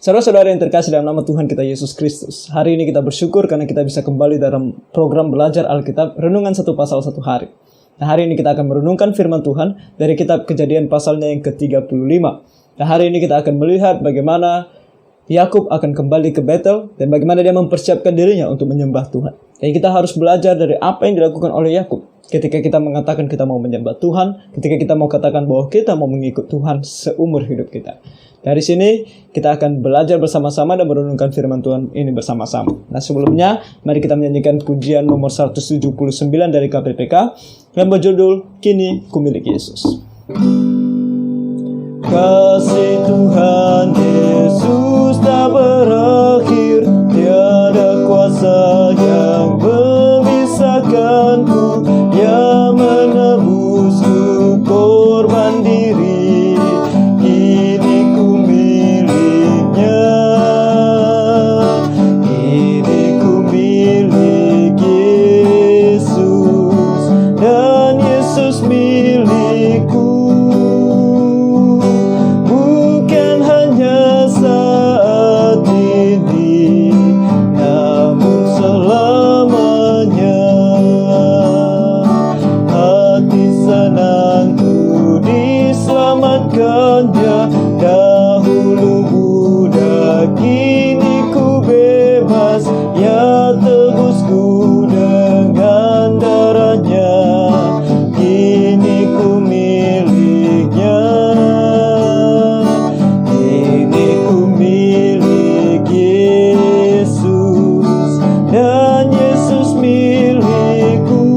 Saudara-saudara yang terkasih dalam nama Tuhan kita Yesus Kristus, hari ini kita bersyukur karena kita bisa kembali dalam program belajar Alkitab Renungan satu pasal satu hari. Nah, hari ini kita akan merenungkan firman Tuhan dari kitab Kejadian pasalnya yang ke-35. Nah, hari ini kita akan melihat bagaimana Yakub akan kembali ke Betel dan bagaimana dia mempersiapkan dirinya untuk menyembah Tuhan. Dan kita harus belajar dari apa yang dilakukan oleh Yakub ketika kita mengatakan kita mau menyembah Tuhan, ketika kita mau katakan bahwa kita mau mengikut Tuhan seumur hidup kita. Dari sini kita akan belajar bersama-sama dan merenungkan firman Tuhan ini bersama-sama. Nah, sebelumnya mari kita menyanyikan pujian nomor 179 dari KPPK yang berjudul Kini Ku Milik Yesus. Kasih Tuhan Yesus tak berakhir, tiada kuasa yang memisahkanku, yang menebusku korban diri, kini ku miliknya, kini ku milik Yesus, dan Yesus milikku. Dahulu budak, kini ku bebas, ya tebusku dengan darahnya, kini ku miliknya, kini ku milik Yesus, dan Yesus milikku.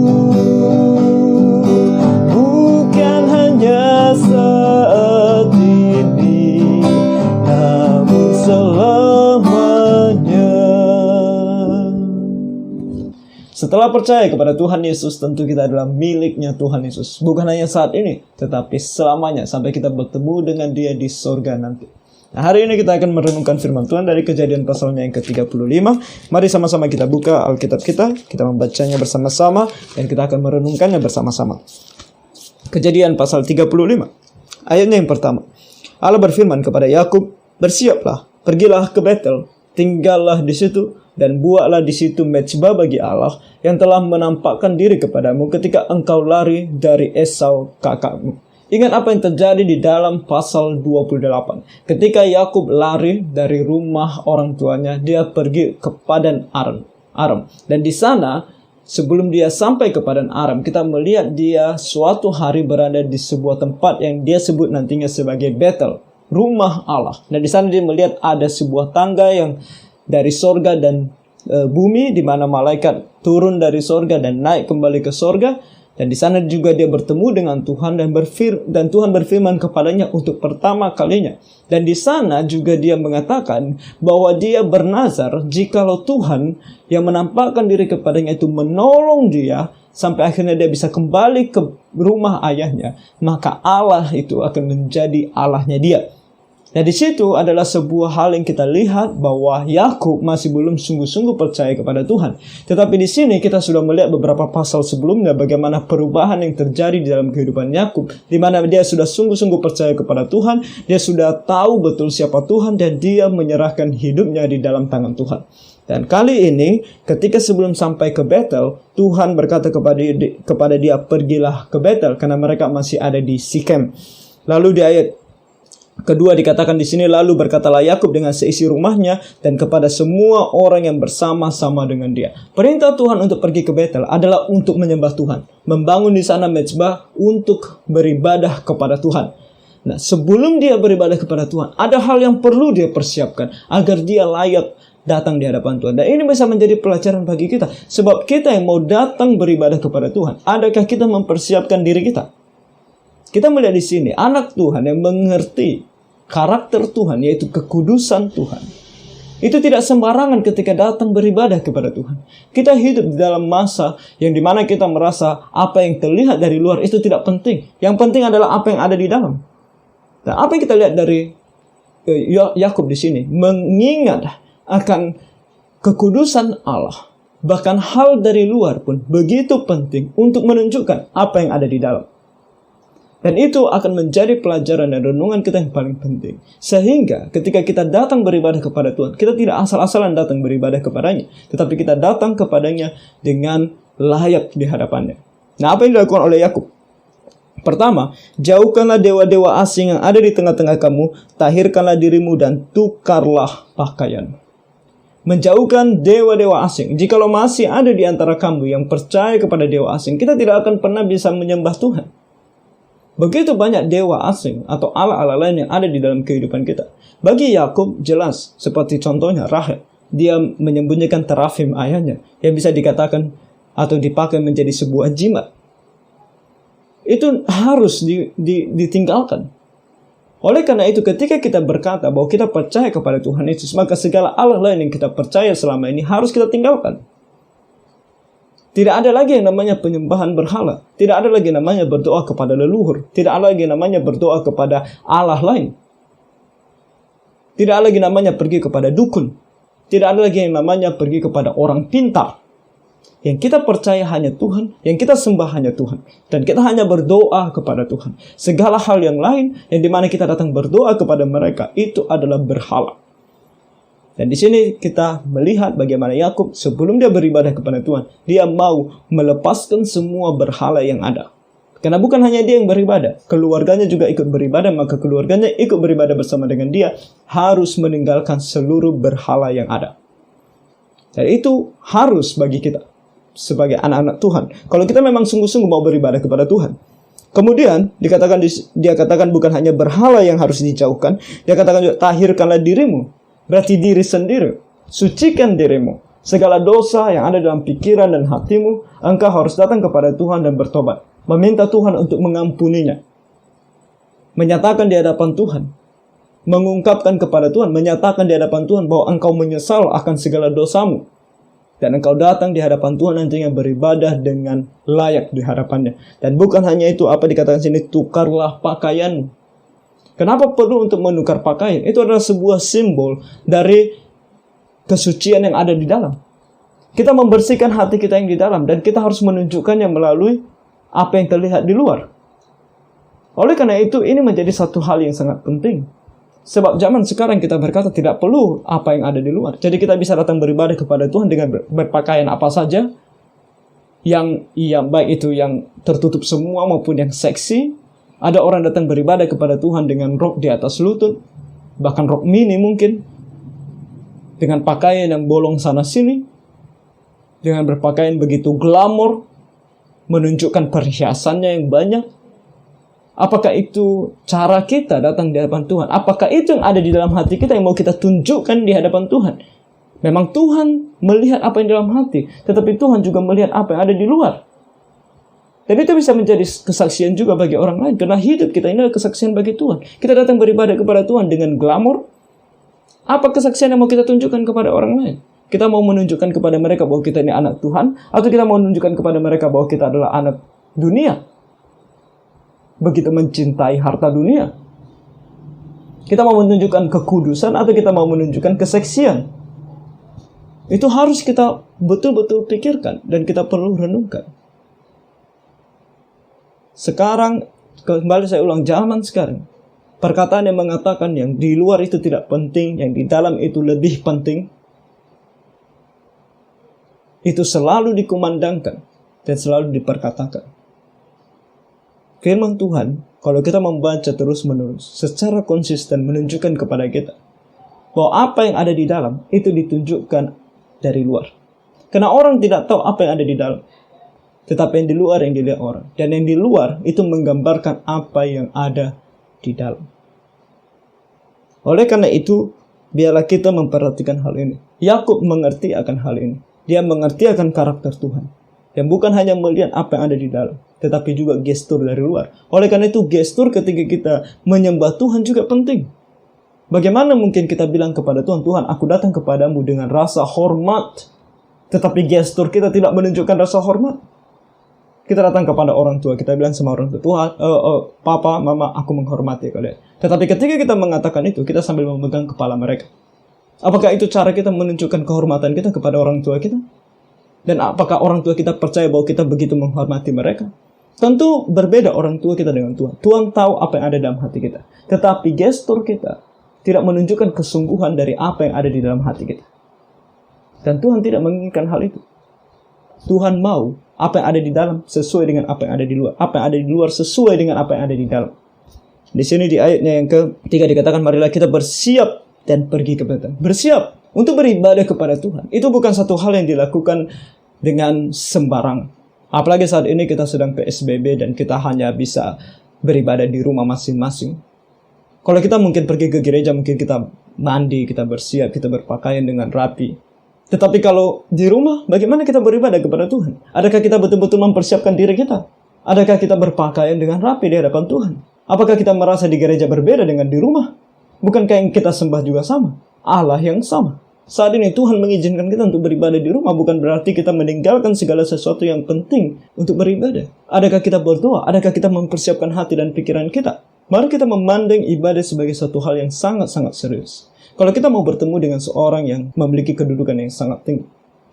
Bukan hanya saat ini, namun selamanya. Setelah percaya kepada Tuhan Yesus, tentu kita adalah miliknya Tuhan Yesus. Bukan hanya saat ini, tetapi selamanya sampai kita bertemu dengan Dia di sorga nanti. Nah, hari ini kita akan merenungkan firman Tuhan dari Kejadian pasalnya yang ke-35. Mari sama-sama kita buka Alkitab kita membacanya bersama-sama, dan kita akan merenungkannya bersama-sama. Kejadian pasal 35. Ayatnya yang pertama. Allah berfirman kepada Yakub, "Bersiaplah, pergilah ke Betel, tinggallah di situ dan buatlah di situ mezbah bagi Allah yang telah menampakkan diri kepadamu ketika engkau lari dari Esau kakakmu." Ingat apa yang terjadi di dalam pasal 28. Ketika Yakub lari dari rumah orang tuanya, dia pergi ke Padan Aram. Dan di sana, sebelum dia sampai ke Padan Aram, kita melihat dia suatu hari berada di sebuah tempat yang dia sebut nantinya sebagai Betel, rumah Allah. Dan di sana dia melihat ada sebuah tangga yang dari sorga dan bumi, di mana malaikat turun dari sorga dan naik kembali ke sorga. Dan di sana juga dia bertemu dengan Tuhan dan Tuhan berfirman kepadanya untuk pertama kalinya. Dan di sana juga dia mengatakan bahwa dia bernazar jikalau Tuhan yang menampakkan diri kepadanya itu menolong dia sampai akhirnya dia bisa kembali ke rumah ayahnya, maka Allah itu akan menjadi Allahnya dia. Dan di situ adalah sebuah hal yang kita lihat bahwa Yakub masih belum sungguh-sungguh percaya kepada Tuhan. Tetapi di sini kita sudah melihat beberapa pasal sebelumnya bagaimana perubahan yang terjadi di dalam kehidupan Yakub, di mana dia sudah sungguh-sungguh percaya kepada Tuhan, dia sudah tahu betul siapa Tuhan, dan dia menyerahkan hidupnya di dalam tangan Tuhan. Dan kali ini ketika sebelum sampai ke Betel, Tuhan berkata kepada dia, "Pergilah ke Betel," karena mereka masih ada di Sikem. Lalu di ayat kedua dikatakan di sini, "Lalu berkatalah Yakub dengan seisi rumahnya dan kepada semua orang yang bersama-sama dengan dia." Perintah Tuhan untuk pergi ke Betel adalah untuk menyembah Tuhan, membangun di sana mezbah untuk beribadah kepada Tuhan. Nah, sebelum dia beribadah kepada Tuhan, ada hal yang perlu dia persiapkan agar dia layak datang di hadapan Tuhan. Dan ini bisa menjadi pelajaran bagi kita, sebab kita yang mau datang beribadah kepada Tuhan, adakah kita mempersiapkan diri kita? Kita melihat di sini anak Tuhan yang mengerti karakter Tuhan, yaitu kekudusan Tuhan. Itu tidak sembarangan ketika datang beribadah kepada Tuhan. Kita hidup di dalam masa yang dimana kita merasa apa yang terlihat dari luar itu tidak penting. Yang penting adalah apa yang ada di dalam. Dan apa yang kita lihat dari Yakub di sini, mengingat akan kekudusan Allah. Bahkan hal dari luar pun begitu penting untuk menunjukkan apa yang ada di dalam. Dan itu akan menjadi pelajaran dan renungan kita yang paling penting. Sehingga ketika kita datang beribadah kepada Tuhan, kita tidak asal-asalan datang beribadah kepadanya, tetapi kita datang kepadanya dengan layak di hadapannya. Nah, apa yang dilakukan oleh Yakub? Pertama, jauhkanlah dewa-dewa asing yang ada di tengah-tengah kamu, tahirkanlah dirimu dan tukarlah pakaian. Menjauhkan dewa-dewa asing. Jikalau masih ada di antara kamu yang percaya kepada dewa asing, kita tidak akan pernah bisa menyembah Tuhan. Begitu banyak dewa asing atau ala-ala lain yang ada di dalam kehidupan kita. Bagi Yakub jelas, seperti contohnya Rahel, dia menyembunyikan terafim ayahnya yang bisa dikatakan atau dipakai menjadi sebuah jimat. Itu harus ditinggalkan. Oleh karena itu, ketika kita berkata bahwa kita percaya kepada Tuhan Yesus, maka segala Allah lain yang kita percaya selama ini harus kita tinggalkan. Tidak ada lagi yang namanya penyembahan berhala. Tidak ada lagi yang namanya berdoa kepada leluhur. Tidak ada lagi yang namanya berdoa kepada Allah lain. Tidak ada lagi namanya pergi kepada dukun. Tidak ada lagi yang namanya pergi kepada orang pintar. Yang kita percaya hanya Tuhan, yang kita sembah hanya Tuhan. Dan kita hanya berdoa kepada Tuhan. Segala hal yang lain yang dimana kita datang berdoa kepada mereka, itu adalah berhala. Dan di sini kita melihat bagaimana Yakub sebelum dia beribadah kepada Tuhan, dia mau melepaskan semua berhala yang ada. Karena bukan hanya dia yang beribadah, keluarganya juga ikut beribadah, maka keluarganya ikut beribadah bersama dengan dia, harus meninggalkan seluruh berhala yang ada. Dan itu harus bagi kita sebagai anak-anak Tuhan. Kalau kita memang sungguh-sungguh mau beribadah kepada Tuhan. Kemudian dia katakan bukan hanya berhala yang harus dijauhkan, dia katakan juga tahirkanlah dirimu. Berarti diri sendiri. Sucikan dirimu. Segala dosa yang ada dalam pikiran dan hatimu, engkau harus datang kepada Tuhan dan bertobat. Meminta Tuhan untuk mengampuninya. Menyatakan di hadapan Tuhan. Mengungkapkan kepada Tuhan. Menyatakan di hadapan Tuhan bahwa engkau menyesal akan segala dosamu. Dan engkau datang di hadapan Tuhan nantinya beribadah dengan layak di hadapannya. Dan bukan hanya itu, apa dikatakan sini, tukarlah pakaianmu. Kenapa perlu untuk menukar pakaian? Itu adalah sebuah simbol dari kesucian yang ada di dalam. Kita membersihkan hati kita yang di dalam, dan kita harus menunjukkannya melalui apa yang terlihat di luar. Oleh karena itu, ini menjadi satu hal yang sangat penting. Sebab zaman sekarang kita berkata tidak perlu apa yang ada di luar. Jadi kita bisa datang beribadah kepada Tuhan dengan berpakaian apa saja. Yang baik itu yang tertutup semua maupun yang seksi. Ada orang datang beribadah kepada Tuhan dengan rok di atas lutut, bahkan rok mini mungkin, dengan pakaian yang bolong sana sini, dengan berpakaian begitu glamor, menunjukkan perhiasannya yang banyak. Apakah itu cara kita datang di hadapan Tuhan? Apakah itu yang ada di dalam hati kita yang mau kita tunjukkan di hadapan Tuhan? Memang Tuhan melihat apa yang dalam hati, tetapi Tuhan juga melihat apa yang ada di luar. Dan itu bisa menjadi kesaksian juga bagi orang lain. Karena hidup kita ini adalah kesaksian bagi Tuhan. Kita datang beribadah kepada Tuhan dengan glamor. Apa kesaksian yang mau kita tunjukkan kepada orang lain? Kita mau menunjukkan kepada mereka bahwa kita ini anak Tuhan. Atau kita mau menunjukkan kepada mereka bahwa kita adalah anak dunia. Begitu mencintai harta dunia. Kita mau menunjukkan kekudusan atau kita mau menunjukkan keseksian. Itu harus kita betul-betul pikirkan. Dan kita perlu renungkan. Sekarang, kembali saya ulang, zaman sekarang, perkataan yang mengatakan yang di luar itu tidak penting, yang di dalam itu lebih penting, itu selalu dikumandangkan dan selalu diperkatakan. Firman Tuhan, kalau kita membaca terus-menerus, secara konsisten menunjukkan kepada kita bahwa apa yang ada di dalam itu ditunjukkan dari luar. Karena orang tidak tahu apa yang ada di dalam. Tetapi yang di luar yang dilihat orang. Dan yang di luar itu menggambarkan apa yang ada di dalam. Oleh karena itu, biarlah kita memperhatikan hal ini. Yakub mengerti akan hal ini. Dia mengerti akan karakter Tuhan. Dan bukan hanya melihat apa yang ada di dalam, tetapi juga gestur dari luar. Oleh karena itu, gestur ketika kita menyembah Tuhan juga penting. Bagaimana mungkin kita bilang kepada Tuhan, Tuhan, aku datang kepadamu dengan rasa hormat. Tetapi gestur kita tidak menunjukkan rasa hormat. Kita datang kepada orang tua, kita bilang sama orang tua, Tuhan, papa, mama, aku menghormati kalian. Tetapi ketika kita mengatakan itu, kita sambil memegang kepala mereka. Apakah itu cara kita menunjukkan kehormatan kita kepada orang tua kita? Dan apakah orang tua kita percaya bahwa kita begitu menghormati mereka? Tentu berbeda orang tua kita dengan Tuhan. Tuhan tahu apa yang ada dalam hati kita. Tetapi gestur kita tidak menunjukkan kesungguhan dari apa yang ada di dalam hati kita. Dan Tuhan tidak menginginkan hal itu. Tuhan mau apa yang ada di dalam sesuai dengan apa yang ada di luar. Apa yang ada di luar sesuai dengan apa yang ada di dalam. Di sini di ayatnya yang ketiga dikatakan, marilah kita bersiap dan pergi ke Betel. Bersiap untuk beribadah kepada Tuhan. Itu bukan satu hal yang dilakukan dengan sembarang. Apalagi saat ini kita sedang PSBB dan kita hanya bisa beribadah di rumah masing-masing. Kalau kita mungkin pergi ke gereja, mungkin kita mandi, kita bersiap, kita berpakaian dengan rapi. Tetapi kalau di rumah, bagaimana kita beribadah kepada Tuhan? Adakah kita betul-betul mempersiapkan diri kita? Adakah kita berpakaian dengan rapi di hadapan Tuhan? Apakah kita merasa di gereja berbeda dengan di rumah? Bukankah yang kita sembah juga sama? Allah yang sama. Saat ini Tuhan mengizinkan kita untuk beribadah di rumah, bukan berarti kita meninggalkan segala sesuatu yang penting untuk beribadah. Adakah kita berdoa? Adakah kita mempersiapkan hati dan pikiran kita? Mari kita memandang ibadah sebagai satu hal yang sangat-sangat serius. Kalau kita mau bertemu dengan seorang yang memiliki kedudukan yang sangat tinggi,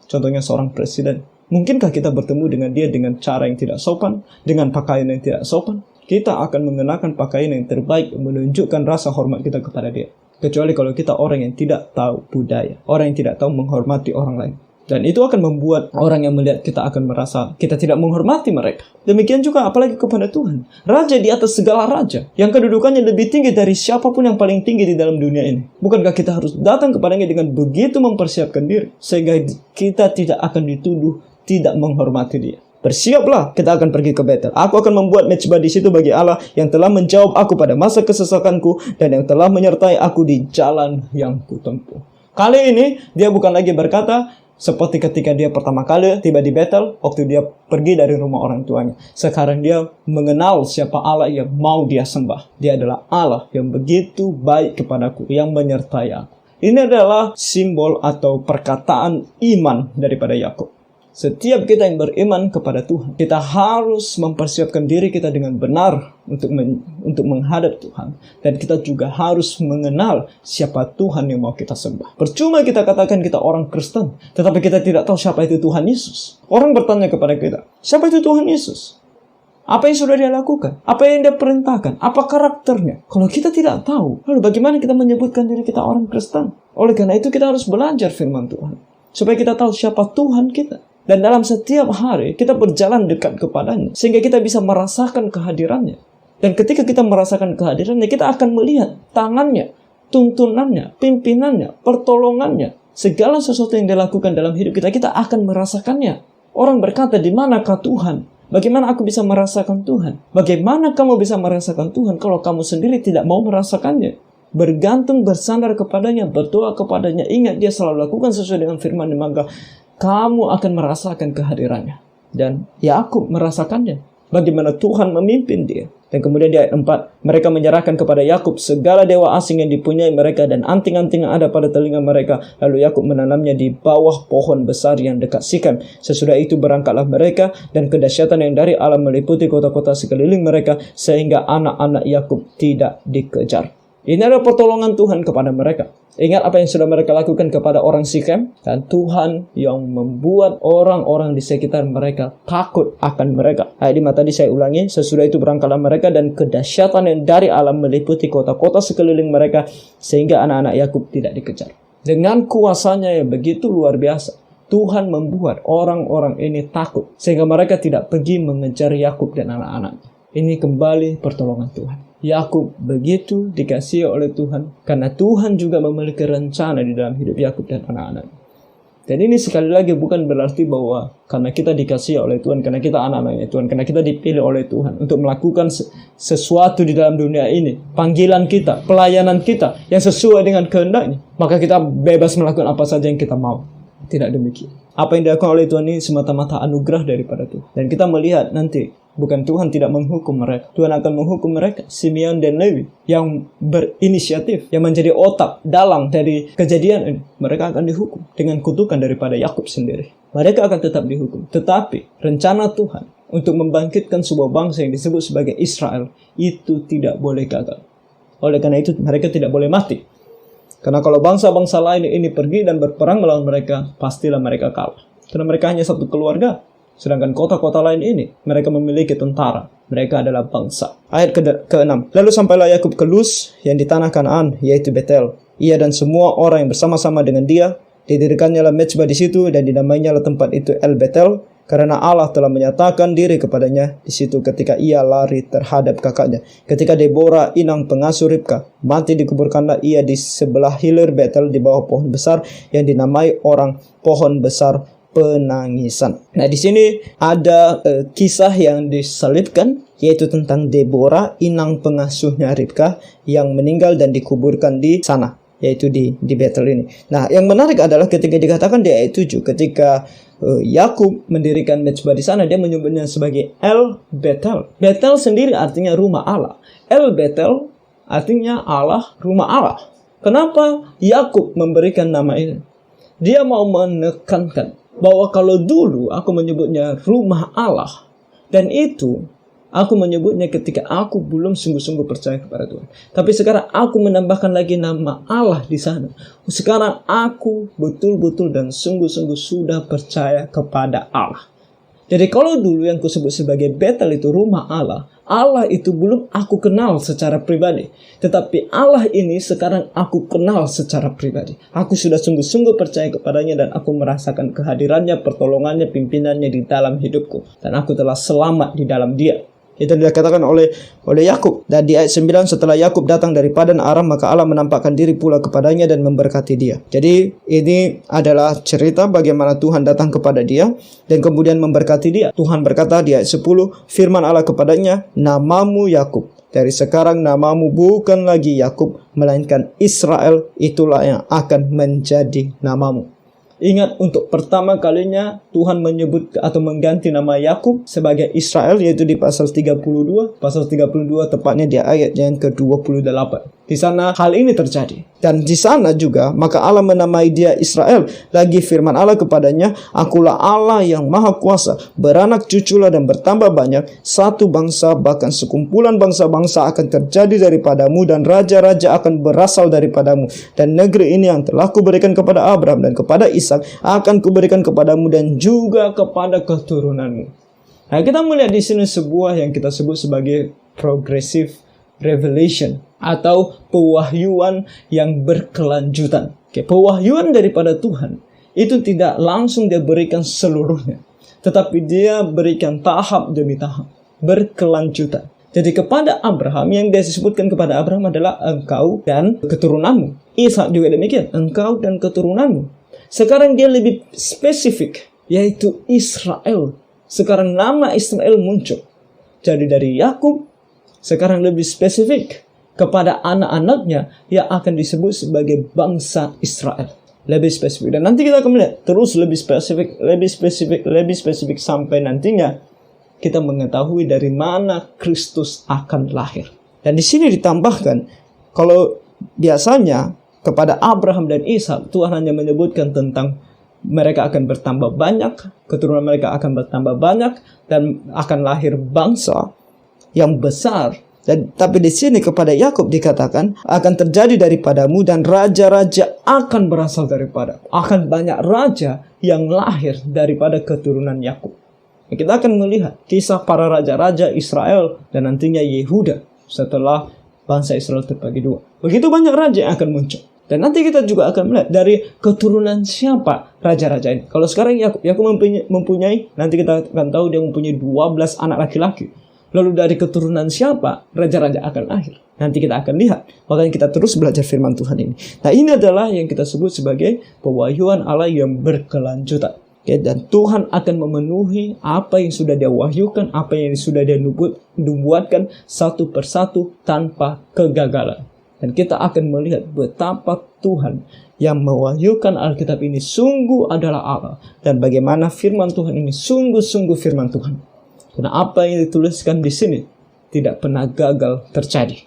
contohnya seorang presiden, mungkinkah kita bertemu dengan dia dengan cara yang tidak sopan, dengan pakaian yang tidak sopan? Kita akan mengenakan pakaian yang terbaik, menunjukkan rasa hormat kita kepada dia. Kecuali kalau kita orang yang tidak tahu budaya, orang yang tidak tahu menghormati orang lain. Dan itu akan membuat orang yang melihat kita akan merasa kita tidak menghormati mereka. Demikian juga apalagi kepada Tuhan. Raja di atas segala raja, yang kedudukannya lebih tinggi dari siapapun yang paling tinggi di dalam dunia ini. Bukankah kita harus datang kepadanya dengan begitu mempersiapkan diri, sehingga kita tidak akan dituduh tidak menghormati dia. Bersiaplah, kita akan pergi ke Betel. Aku akan membuat mezbah di situ bagi Allah yang telah menjawab aku pada masa kesesakanku dan yang telah menyertai aku di jalan yang kutempuh. Kali ini dia bukan lagi berkata seperti ketika dia pertama kali tiba di Betel, waktu dia pergi dari rumah orang tuanya. Sekarang dia mengenal siapa Allah yang mau dia sembah. Dia adalah Allah yang begitu baik kepadaku, yang menyertai aku. Ini adalah simbol atau perkataan iman daripada Yakub. Setiap kita yang beriman kepada Tuhan, kita harus mempersiapkan diri kita dengan benar untuk menghadap Tuhan. Dan kita juga harus mengenal siapa Tuhan yang mau kita sembah. Percuma kita katakan kita orang Kristen, tetapi kita tidak tahu siapa itu Tuhan Yesus. Orang bertanya kepada kita, siapa itu Tuhan Yesus? Apa yang sudah dia lakukan? Apa yang dia perintahkan? Apa karakternya? Kalau kita tidak tahu, lalu bagaimana kita menyebutkan diri kita orang Kristen? Oleh karena itu kita harus belajar firman Tuhan, supaya kita tahu siapa Tuhan kita. Dan dalam setiap hari kita berjalan dekat kepadanya, sehingga kita bisa merasakan kehadirannya. Dan ketika kita merasakan kehadirannya, kita akan melihat tangannya, tuntunannya, pimpinannya, pertolongannya. Segala sesuatu yang dilakukan dalam hidup kita, kita akan merasakannya. Orang berkata, di manakah Tuhan? Bagaimana aku bisa merasakan Tuhan? Bagaimana kamu bisa merasakan Tuhan kalau kamu sendiri tidak mau merasakannya? Bergantung, bersandar kepadanya, berdoa kepadanya. Ingat, dia selalu lakukan sesuai dengan firman, maka kamu akan merasakan kehadirannya. Dan Yakub merasakannya. Bagaimana Tuhan memimpin dia. Dan kemudian di ayat 4, mereka menyerahkan kepada Yakub segala dewa asing yang dipunyai mereka dan anting-anting yang ada pada telinga mereka. Lalu Yakub menanamnya di bawah pohon besar yang dekat Sikem. Sesudah itu berangkatlah mereka, dan kedahsyatan yang dari Allah meliputi kota-kota sekeliling mereka, sehingga anak-anak Yakub tidak dikejar. Ini adalah pertolongan Tuhan kepada mereka. Ingat apa yang sudah mereka lakukan kepada orang Sikem. Dan Tuhan yang membuat orang-orang di sekitar mereka takut akan mereka. Ayat 5 tadi saya ulangi. Sesudah itu berangkatlah mereka, dan kedahsyatan yang dari Allah meliputi kota-kota sekeliling mereka, sehingga anak-anak Yakub tidak dikejar. Dengan kuasanya yang begitu luar biasa, Tuhan membuat orang-orang ini takut, sehingga mereka tidak pergi mengejar Yakub dan anak-anaknya. Ini kembali pertolongan Tuhan. Yakub begitu dikasihi oleh Tuhan, karena Tuhan juga memiliki rencana di dalam hidup Yakub dan anak-anaknya. Dan ini sekali lagi bukan berarti bahwa karena kita dikasihi oleh Tuhan, karena kita anak-anaknya Tuhan, karena kita dipilih oleh Tuhan untuk melakukan sesuatu di dalam dunia ini, panggilan kita, pelayanan kita yang sesuai dengan kehendaknya, maka kita bebas melakukan apa saja yang kita mau. Tidak demikian. Apa yang dilakukan oleh Tuhan ini semata-mata anugerah daripada Tuhan. Dan kita melihat nanti, bukan Tuhan tidak menghukum mereka. Tuhan akan menghukum mereka. Simeon dan Lewi yang berinisiatif, yang menjadi otak dalang dari kejadian ini, mereka akan dihukum dengan kutukan daripada Yakub sendiri. Mereka akan tetap dihukum. Tetapi rencana Tuhan untuk membangkitkan sebuah bangsa yang disebut sebagai Israel itu tidak boleh gagal. Oleh karena itu mereka tidak boleh mati. Karena kalau bangsa-bangsa lain ini pergi dan berperang melawan mereka, pastilah mereka kalah. Karena mereka hanya satu keluarga. Sedangkan kota-kota lain ini, mereka memiliki tentara. Mereka adalah bangsa. Ayat ke-6. Lalu sampailah Yakub ke Luz yang di tanah Kanaan, yaitu Betel. Ia dan semua orang yang bersama-sama dengan dia, didirikannya lah mezbah di situ dan dinamainya lah tempat itu El Betel, karena Allah telah menyatakan diri kepadanya di situ ketika ia lari terhadap kakaknya. Ketika Deborah, inang pengasuh Ribka, mati, dikuburkanlah ia di sebelah hilir Betel di bawah pohon besar yang dinamai orang pohon besar penangisan. Nah, di sini ada kisah yang diselipkan, yaitu tentang Deborah, inang pengasuhnya Ribka, yang meninggal dan dikuburkan di sana, yaitu di Betel ini. Nah, yang menarik adalah ketika dikatakan di ayat 7, ketika Yakub mendirikan mezbah di sana, dia menyebutnya sebagai El Betel. Betel sendiri artinya rumah Allah. El Betel artinya Allah, rumah Allah. Kenapa Yakub memberikan nama ini? Dia mau menekankan bahwa kalau dulu aku menyebutnya rumah Allah, dan itu aku menyebutnya ketika aku belum sungguh-sungguh percaya kepada Tuhan. Tapi sekarang aku menambahkan lagi nama Allah di sana. Sekarang aku betul-betul dan sungguh-sungguh sudah percaya kepada Allah. Jadi kalau dulu yang kusebut sebagai Betel itu rumah Allah, Allah itu belum aku kenal secara pribadi. Tetapi Allah ini sekarang aku kenal secara pribadi. Aku sudah sungguh-sungguh percaya kepadanya dan aku merasakan kehadirannya, pertolongannya, pimpinannya di dalam hidupku. Dan aku telah selamat di dalam dia. Itu dikatakan oleh Yakub. Dan di ayat 9, setelah Yakub datang dari Padan Aram, maka Allah menampakkan diri pula kepadanya dan memberkati dia. Jadi ini adalah cerita bagaimana Tuhan datang kepada dia dan kemudian memberkati dia. Tuhan berkata di ayat 10, firman Allah kepadanya, namamu Yakub. Dari sekarang namamu bukan lagi Yakub, melainkan Israel, itulah yang akan menjadi namamu. Ingat, untuk pertama kalinya Tuhan menyebut atau mengganti nama Yakub sebagai Israel, yaitu di pasal 32. Pasal 32 tepatnya di ayat yang ke-28. Di sana hal ini terjadi. Dan di sana juga maka Allah menamai dia Israel. Lagi firman Allah kepadanya, akulah Allah yang maha kuasa, beranak cuculah dan bertambah banyak. Satu bangsa, bahkan sekumpulan bangsa-bangsa akan terjadi daripadamu, dan raja-raja akan berasal daripadamu. Dan negeri ini yang telah kuberikan kepada Abraham dan kepada Ishak akan kuberikan kepadamu dan juga kepada keturunanmu. Nah, kita melihat di sini sebuah yang kita sebut sebagai progressive revelation atau pewahyuan yang berkelanjutan. Pewahyuan daripada Tuhan itu tidak langsung dia berikan seluruhnya, tetapi dia berikan tahap demi tahap, berkelanjutan. Jadi kepada Abraham, yang dia sebutkan kepada Abraham adalah engkau dan keturunanmu. Ishak juga demikian, engkau dan keturunanmu. Sekarang dia lebih spesifik, yaitu Israel. Sekarang nama Israel muncul. Jadi dari Yakub, sekarang lebih spesifik kepada anak-anaknya yang akan disebut sebagai bangsa Israel. Lebih spesifik. Dan nanti kita akan melihat terus lebih spesifik sampai nantinya kita mengetahui dari mana Kristus akan lahir. Dan di sini ditambahkan, kalau biasanya kepada Abraham dan Ishak, Tuhan hanya menyebutkan tentang mereka akan bertambah banyak, keturunan mereka akan bertambah banyak, dan akan lahir bangsa yang besar. Tapi di sini kepada Yakub dikatakan akan terjadi daripadamu dan raja-raja akan berasal daripada. Akan banyak raja yang lahir daripada keturunan Yakub. Kita akan melihat kisah para raja-raja Israel dan nantinya Yehuda setelah bangsa Israel terbagi dua. Begitu banyak raja yang akan muncul. Dan nanti kita juga akan melihat dari keturunan siapa raja-raja ini. Kalau sekarang Yakub mempunyai, nanti kita akan tahu dia mempunyai 12 anak laki-laki. Lalu dari keturunan siapa raja-raja akan lahir? Nanti kita akan lihat. Makanya kita terus belajar firman Tuhan ini. Nah, ini adalah yang kita sebut sebagai pewahyuan Allah yang berkelanjutan. Dan Tuhan akan memenuhi apa yang sudah dia wahyukan, apa yang sudah dia nubuatkan satu persatu tanpa kegagalan. Dan kita akan melihat betapa Tuhan yang mewahyukan Alkitab ini sungguh adalah Allah. Dan bagaimana firman Tuhan ini sungguh-sungguh firman Tuhan. Karena apa yang dituliskan di sini tidak pernah gagal terjadi.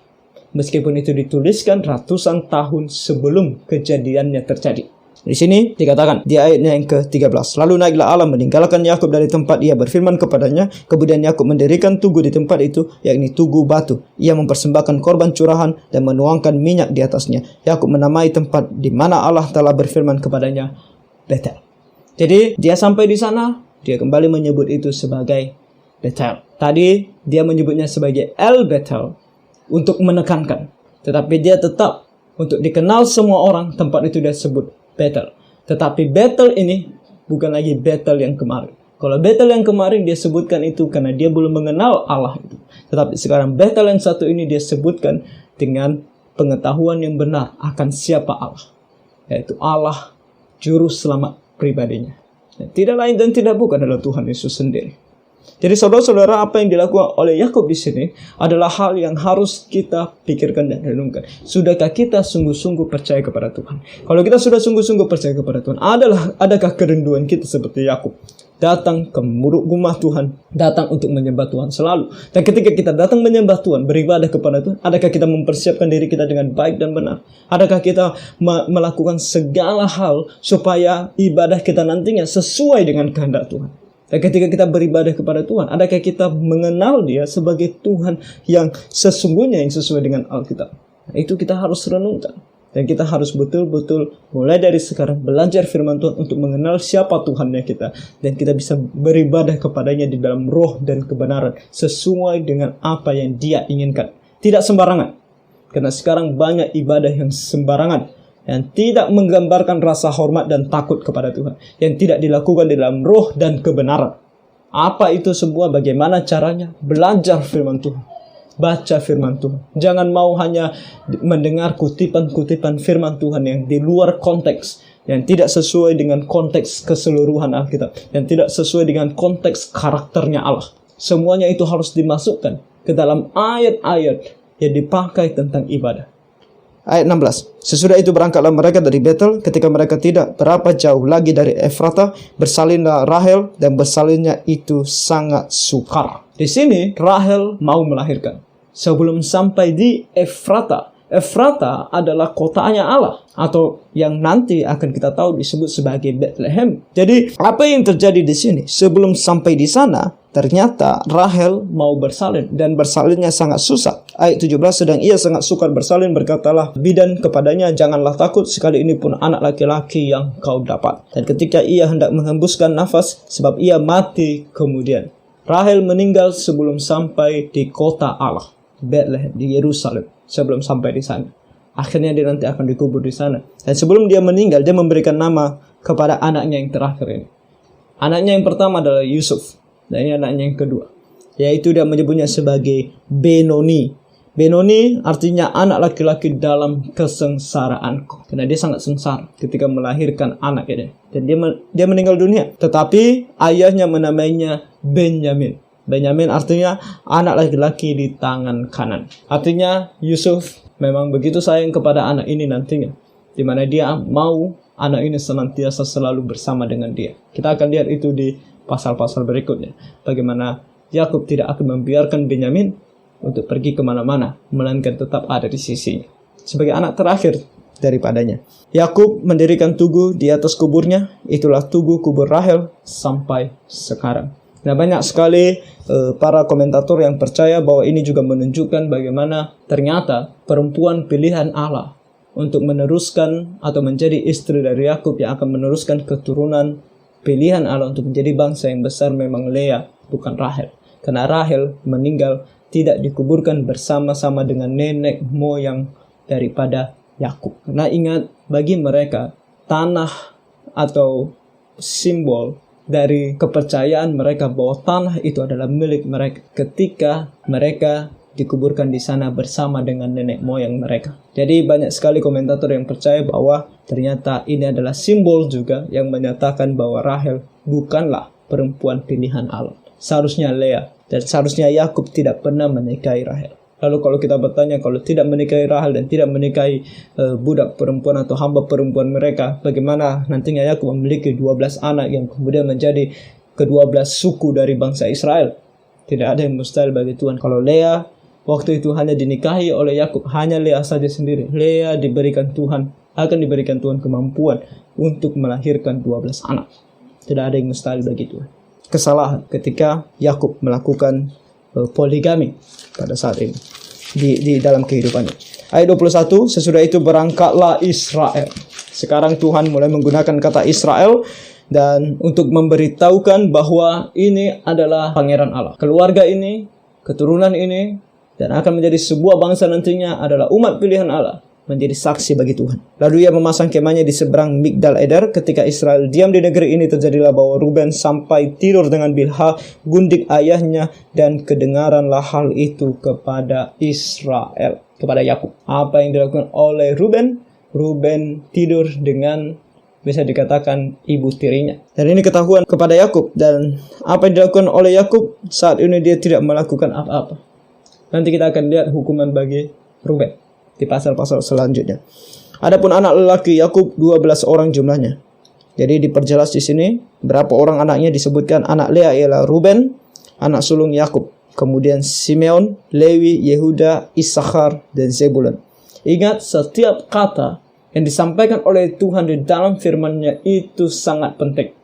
Meskipun itu dituliskan ratusan tahun sebelum kejadiannya terjadi. Di sini dikatakan di ayatnya yang ke-13. Lalu naiklah Allah meninggalkan Yakub dari tempat ia berfirman kepadanya. Kemudian Yakub mendirikan tugu di tempat itu, yakni tugu batu. Ia mempersembahkan korban curahan dan menuangkan minyak di atasnya. Yakub menamai tempat di mana Allah telah berfirman kepadanya Betel. Jadi dia sampai di sana, Dia kembali menyebut itu sebagai Betel. Tadi dia menyebutnya sebagai El Betel untuk menekankan. Tetapi dia tetap untuk dikenal semua orang, tempat itu dia sebut Betel. Tetapi Betel ini bukan lagi Betel yang kemarin. Kalau Betel yang kemarin dia sebutkan itu karena dia belum mengenal Allah itu. Tetapi sekarang Betel yang satu ini dia sebutkan dengan pengetahuan yang benar akan siapa Allah. Yaitu Allah Juru Selamat pribadinya. Tidak lain dan tidak bukan adalah Tuhan Yesus sendiri. Jadi saudara-saudara, apa yang dilakukan oleh Yakub di sini adalah hal yang harus kita pikirkan dan renungkan. Sudahkah kita sungguh-sungguh percaya kepada Tuhan? Kalau kita sudah sungguh-sungguh percaya kepada Tuhan, adakah kerinduan kita seperti Yakub? Datang ke rumah Tuhan, datang untuk menyembah Tuhan selalu. Dan ketika kita datang menyembah Tuhan, beribadah kepada Tuhan, adakah kita mempersiapkan diri kita dengan baik dan benar? Adakah kita melakukan segala hal supaya ibadah kita nantinya sesuai dengan kehendak Tuhan? Dan ketika kita beribadah kepada Tuhan, adakah kita mengenal Dia sebagai Tuhan yang sesungguhnya yang sesuai dengan Alkitab? Nah, itu kita harus renungkan. Dan kita harus betul-betul mulai dari sekarang belajar firman Tuhan untuk mengenal siapa Tuhannya kita. Dan kita bisa beribadah kepadanya di dalam roh dan kebenaran sesuai dengan apa yang Dia inginkan. Tidak sembarangan. Karena sekarang banyak ibadah yang sembarangan, yang tidak menggambarkan rasa hormat dan takut kepada Tuhan, yang tidak dilakukan di dalam roh dan kebenaran. Apa itu semua? Bagaimana caranya? Belajar firman Tuhan, baca firman Tuhan. Jangan mau hanya mendengar kutipan-kutipan firman Tuhan yang di luar konteks, yang tidak sesuai dengan konteks keseluruhan Alkitab, yang tidak sesuai dengan konteks karakternya Allah. Semuanya itu harus dimasukkan ke dalam ayat-ayat yang dipakai tentang ibadah. Ayat 16. Sesudah itu berangkatlah mereka dari Betel. Ketika mereka tidak berapa jauh lagi dari Efrata, bersalinlah Rahel, dan bersalinnya itu sangat sukar. Di sini Rahel mau melahirkan. Sebelum sampai di Efrata. Efrata adalah kotanya Allah, atau yang nanti akan kita tahu disebut sebagai Bethlehem. Jadi apa yang terjadi di sini? Sebelum sampai di sana, ternyata Rahel mau bersalin, dan bersalinnya sangat susah. Ayat 17, sedang ia sangat sukar bersalin, berkatalah bidan kepadanya, janganlah takut, sekali ini pun anak laki-laki yang kau dapat. Dan ketika ia hendak menghembuskan nafas, sebab ia mati kemudian. Rahel meninggal sebelum sampai di kota Allah, Bethlehem, di Yerusalem. Sebelum sampai di sana, akhirnya dia nanti akan dikubur di sana. Dan sebelum dia meninggal, dia memberikan nama kepada anaknya yang terakhir ini. Anaknya yang pertama adalah Yusuf, dan ini anaknya yang kedua, yaitu dia menyebutnya sebagai Benoni. Benoni artinya anak laki-laki dalam kesengsaraanku, karena dia sangat sengsara ketika melahirkan anak ini. Dan dia meninggal dunia. Tetapi ayahnya menamainya Benyamin. Benyamin artinya anak laki-laki di tangan kanan. Artinya Yusuf memang begitu sayang kepada anak ini nantinya, di mana dia mau anak ini senantiasa selalu bersama dengan dia. Kita akan lihat itu di pasal-pasal berikutnya. Bagaimana Yakub tidak akan membiarkan Benyamin untuk pergi kemana-mana, melainkan tetap ada di sisinya sebagai anak terakhir daripadanya. Yakub mendirikan tugu di atas kuburnya. Itulah tugu kubur Rahel sampai sekarang. Nah, banyak sekali para komentator yang percaya bahwa ini juga menunjukkan bagaimana ternyata perempuan pilihan Allah untuk meneruskan atau menjadi istri dari Yakub yang akan meneruskan keturunan pilihan Allah untuk menjadi bangsa yang besar memang Lea, bukan Rahel. Karena Rahel meninggal tidak dikuburkan bersama-sama dengan nenek moyang daripada Yakub. Karena ingat, bagi mereka tanah atau simbol dari kepercayaan mereka bahwa tanah itu adalah milik mereka ketika mereka dikuburkan di sana bersama dengan nenek moyang mereka. Jadi banyak sekali komentator yang percaya bahwa ternyata ini adalah simbol juga yang menyatakan bahwa Rahel bukanlah perempuan pilihan Allah. Seharusnya Lea, dan seharusnya Yakub tidak pernah menikahi Rahel. Lalu kalau kita bertanya, kalau tidak menikahi Rahel dan tidak menikahi budak perempuan atau hamba perempuan mereka, bagaimana nantinya Yakub memiliki 12 anak yang kemudian menjadi ke-12 suku dari bangsa Israel? Tidak ada yang mustahil bagi Tuhan. Kalau Lea waktu itu hanya dinikahi oleh Yakub, hanya Lea saja sendiri. Lea akan diberikan Tuhan kemampuan untuk melahirkan 12 anak. Tidak ada yang mustahil bagi Tuhan. Kesalahan ketika Yakub melakukan poligami pada saat ini di dalam kehidupannya. Ayat 21, sesudah itu berangkatlah Israel. Sekarang Tuhan mulai menggunakan kata Israel dan untuk memberitahukan bahwa ini adalah pangeran Allah. Keluarga ini, keturunan ini, dan akan menjadi sebuah bangsa nantinya adalah umat pilihan Allah, menjadi saksi bagi Tuhan. Lalu ia memasang kemahnya di seberang Migdal Eder. Ketika Israel diam di negeri ini, terjadilah bahwa Ruben sampai tidur dengan Bilha, gundik ayahnya, dan kedengaranlah hal itu kepada Israel, kepada Yakub. Apa yang dilakukan oleh Ruben? Ruben tidur dengan, bisa dikatakan, ibu tirinya. Dan ini ketahuan kepada Yakub. Dan apa yang dilakukan oleh Yakub? Saat ini dia tidak melakukan apa-apa. Nanti kita akan lihat hukuman bagi Ruben di pasal-pasal selanjutnya. Adapun anak lelaki Yakub 12 orang jumlahnya. Jadi diperjelas di sini berapa orang anaknya. Disebutkan anak Lea ialah Ruben, anak sulung Yakub. Kemudian Simeon, Lewi, Yehuda, Isakhar, dan Zebulun. Ingat, setiap kata yang disampaikan oleh Tuhan di dalam firman-Nya itu sangat penting.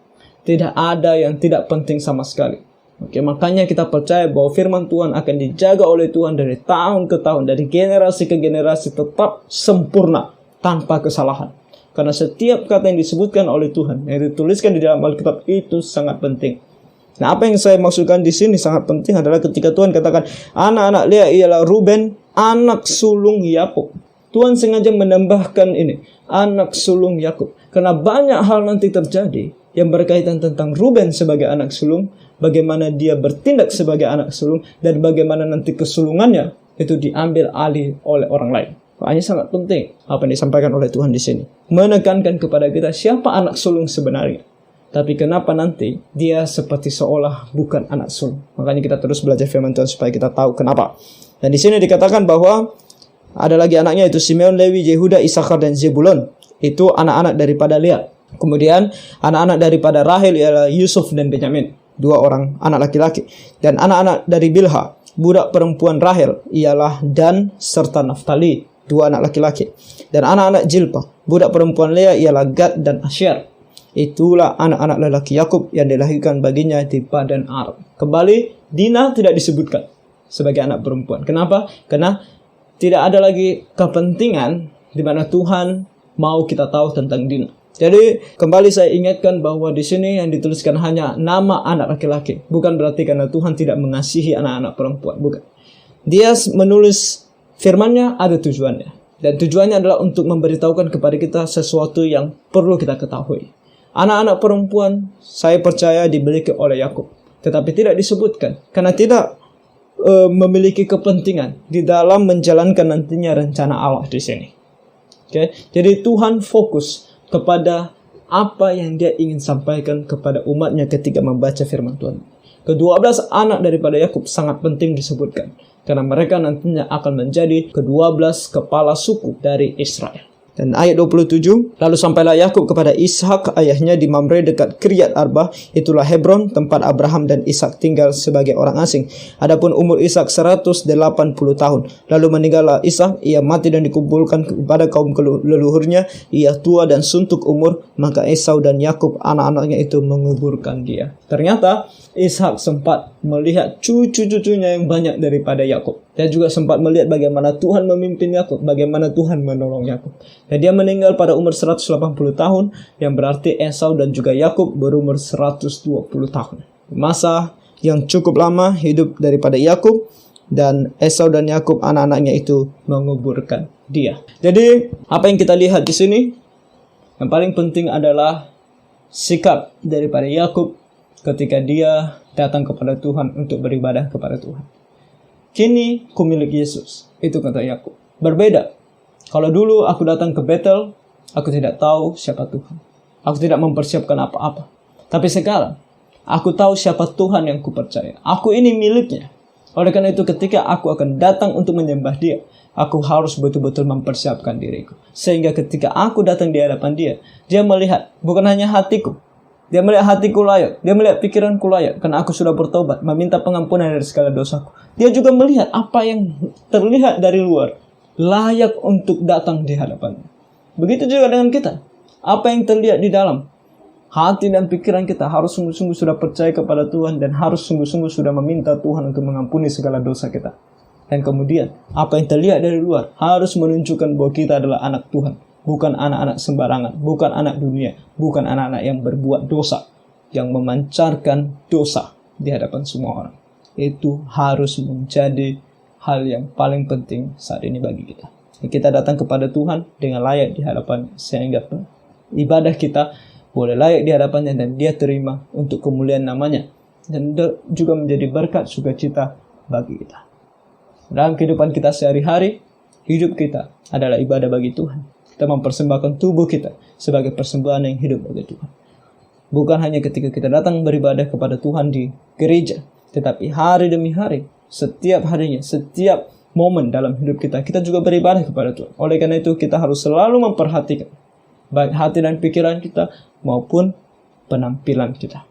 Tidak ada yang tidak penting sama sekali. Oke, makanya kita percaya bahwa firman Tuhan akan dijaga oleh Tuhan dari tahun ke tahun, dari generasi ke generasi, tetap sempurna, tanpa kesalahan. Karena setiap kata yang disebutkan oleh Tuhan, yang dituliskan di dalam Alkitab itu sangat penting. Nah, apa yang saya maksudkan di sini sangat penting adalah ketika Tuhan katakan, anak-anak Lea ialah Ruben, anak sulung Yakub. Tuhan sengaja menambahkan ini, anak sulung Yakub. Karena banyak hal nanti terjadi yang berkaitan tentang Ruben sebagai anak sulung, bagaimana dia bertindak sebagai anak sulung, dan bagaimana nanti kesulungannya itu diambil alih oleh orang lain. Makanya sangat penting apa yang disampaikan oleh Tuhan di sini. Menekankan kepada kita siapa anak sulung sebenarnya. Tapi kenapa nanti dia seperti seolah bukan anak sulung. Makanya kita terus belajar firman Tuhan supaya kita tahu kenapa. Dan di sini dikatakan bahwa ada lagi anaknya, itu Simeon, Lewi, Yehuda, Isakhar, dan Zebulun. Itu anak-anak daripada Lea. Kemudian anak-anak daripada Rahel ialah Yusuf dan Benyamin. 2 orang anak laki-laki. Dan anak-anak dari Bilha, budak perempuan Rahel, ialah Dan serta Naftali, 2 anak laki-laki. Dan anak-anak Jilpa, budak perempuan Lea, ialah Gad dan Asher. Itulah anak-anak lelaki Yakub yang dilahirkan baginya di Padan Aram. Kembali, Dina tidak disebutkan sebagai anak perempuan. Kenapa? Karena tidak ada lagi kepentingan di mana Tuhan mau kita tahu tentang Dina. Jadi kembali saya ingatkan bahwa di sini yang dituliskan hanya nama anak laki-laki. Bukan berarti karena Tuhan tidak mengasihi anak-anak perempuan. Bukan. Dia menulis firman-Nya ada tujuannya. Dan tujuannya adalah untuk memberitahukan kepada kita sesuatu yang perlu kita ketahui. Anak-anak perempuan saya percaya dimiliki oleh Yakub. Tetapi tidak disebutkan. Karena tidak memiliki kepentingan di dalam menjalankan nantinya rencana Allah di sini. Okay? Jadi Tuhan fokus kepada apa yang dia ingin sampaikan kepada umatnya ketika membaca firman Tuhan. Ke-12 anak daripada Yakub sangat penting disebutkan. Karena mereka nantinya akan menjadi ke-12 kepala suku dari Israel. Dan ayat 27, lalu sampailah Yakub kepada Ishak ayahnya di Mamre dekat Kiryat Arba, itulah Hebron, tempat Abraham dan Ishak tinggal sebagai orang asing. Adapun umur Ishak 180 tahun. Lalu meninggallah Ishak, ia mati dan dikumpulkan kepada kaum leluhurnya, ia tua dan suntuk umur, maka Esau dan Yakub anak-anaknya itu menguburkan dia. Ternyata Ishak sempat melihat cucu-cucunya yang banyak daripada Yakub. Dia juga sempat melihat bagaimana Tuhan memimpin Yakub, bagaimana Tuhan menolong Yakub. Dan dia meninggal pada umur 180 tahun, yang berarti Esau dan juga Yakub berumur 120 tahun. Masa yang cukup lama hidup daripada Yakub, dan Esau dan Yakub anak-anaknya itu menguburkan dia. Jadi apa yang kita lihat di sini, yang paling penting adalah sikap daripada Yakub ketika dia datang kepada Tuhan untuk beribadah kepada Tuhan. Kini ku milik Yesus, itu kata Yakub. Berbeda. Kalau dulu aku datang ke Betel, aku tidak tahu siapa Tuhan. Aku tidak mempersiapkan apa-apa. Tapi sekarang, aku tahu siapa Tuhan yang kupercaya. Aku ini miliknya. Oleh karena itu ketika aku akan datang untuk menyembah dia, aku harus betul-betul mempersiapkan diriku. Sehingga ketika aku datang di hadapan dia, dia melihat bukan hanya hatiku. Dia melihat hatiku layak. Dia melihat pikiranku layak. Karena aku sudah bertobat, meminta pengampunan dari segala dosaku. Dia juga melihat apa yang terlihat dari luar, layak untuk datang di hadapannya. Begitu juga dengan kita. Apa yang terlihat di dalam hati dan pikiran kita harus sungguh-sungguh sudah percaya kepada Tuhan. Dan harus sungguh-sungguh sudah meminta Tuhan untuk mengampuni segala dosa kita. Dan kemudian, apa yang terlihat dari luar harus menunjukkan bahwa kita adalah anak Tuhan. bukan anak-anak sembarangan, bukan anak dunia, bukan anak-anak yang berbuat dosa, yang memancarkan dosa di hadapan semua orang. Itu harus menjadi hal yang paling penting saat ini bagi kita. Kita datang kepada Tuhan dengan layak di hadapan, sehingga ibadah kita boleh layak di hadapannya dan Dia terima untuk kemuliaan namanya, dan juga menjadi berkat sukacita bagi kita. Dalam kehidupan kita sehari-hari, hidup kita adalah ibadah bagi Tuhan. Kita mempersembahkan tubuh kita sebagai persembahan yang hidup bagi Tuhan. Bukan hanya ketika kita datang beribadah kepada Tuhan di gereja, tetapi hari demi hari, setiap harinya, setiap momen dalam hidup kita, kita juga beribadah kepada Tuhan. Oleh karena itu, kita harus selalu memperhatikan baik hati dan pikiran kita maupun penampilan kita.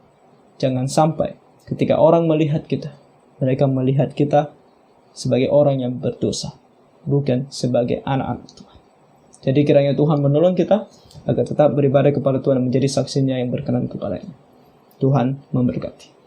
Jangan sampai ketika orang melihat kita, mereka melihat kita sebagai orang yang berdosa, bukan sebagai anak-anak Tuhan. Jadi kiranya Tuhan menolong kita agar tetap beribadah kepada Tuhan dan menjadi saksinya yang berkenan kepada-Nya. Tuhan memberkati.